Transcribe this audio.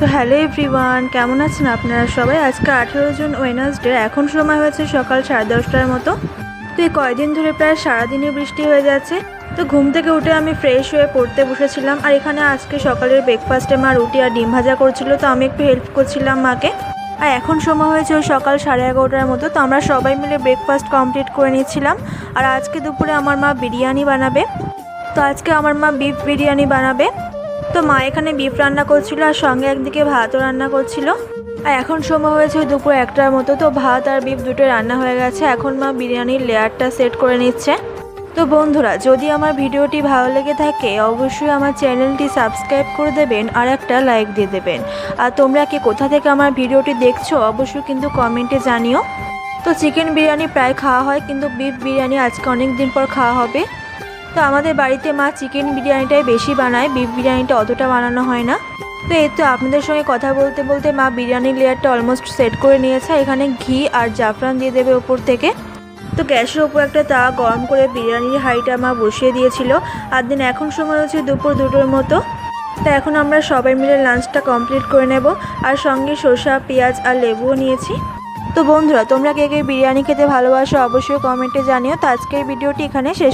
তো hello everyone, কেমন আছেন আপনারা সবাই। আজকে 18 জুন ওয়েডনেসডে। এখন সময় হয়েছে সকাল 10:30টার মতো। তো এই কয়েকদিন ধরে প্রায় সারাদিনই বৃষ্টি হয়ে যাচ্ছে। তো ঘুম থেকে উঠে আমি ফ্রেশ হয়ে পড়তে বসেছিলাম। আর এখানে আজকে সকালের ব্রেকফাস্টে মা রুটি আর ডিম ভাজা করছিল, তো আমি একটু হেল্প করছিলাম মাকে। আর এখন সময় হয়েছে ওই সকাল 11:30টার মতো। তো আমরা সবাই মিলে ব্রেকফাস্ট কমপ্লিট করে নিচ্ছিলাম। আর আজকে দুপুরে আমার মা বিরিয়ানি বানাবে। তো আজকে আমার মা বিফ বিরিয়ানি বানাবে। তো মা এখানে বিফ রান্না করছিল আর সঙ্গে একদিকে ভাতও রান্না করছিল। আর এখন সময় হয়েছে দুপুর 1টার মতো। তো ভাত আর বিফ দুটো রান্না হয়ে গেছে। এখন মা বিরিয়ানির লেয়ারটা সেট করে নিচ্ছে। তো বন্ধুরা, যদি আমার ভিডিওটি ভালো লেগে থাকে অবশ্যই আমার চ্যানেলটি সাবস্ক্রাইব করে দেবেন আর একটা লাইক দিয়ে দেবেন। আর তোমরা কি কোথা থেকে আমার ভিডিওটি দেখছো অবশ্যই কিন্তু কমেন্টে জানিও। তো চিকেন বিরিয়ানি প্রায় খাওয়া হয়, কিন্তু বিফ বিরিয়ানি আজকে অনেক দিন পর খাওয়া হবে। তো আমাদের বাড়িতে মা চিকেন বিরিয়ানিটাই বেশি বানায়, বিফ বিরিয়ানিটা অতটা বানানো হয় না। তো এই তো আপনাদের সঙ্গে কথা বলতে বলতে মা বিরিয়ানির লেয়ারটা অলমোস্ট সেট করে নিয়েছে। এখানে ঘি আর জাফরান দিয়ে দেবে ওপর থেকে। তো গ্যাসের ওপর একটা তাওয়া গরম করে বিরিয়ানির হাঁড়িটা মা বসিয়ে দিয়েছিল। আর দিন এখন সময় হচ্ছে দুপুর 2টোর মতো। তো এখন আমরা সবাই মিলে লাঞ্চটা কমপ্লিট করে নেব। আর সঙ্গে শসা, পেঁয়াজ আর লেবুও নিয়েছি। তো বন্ধুরা, তোমরা কে কে বিরিয়ানি খেতে ভালোবাসো অবশ্যই কমেন্টে জানিও। তো আজকের ভিডিওটি এখানে শেষ।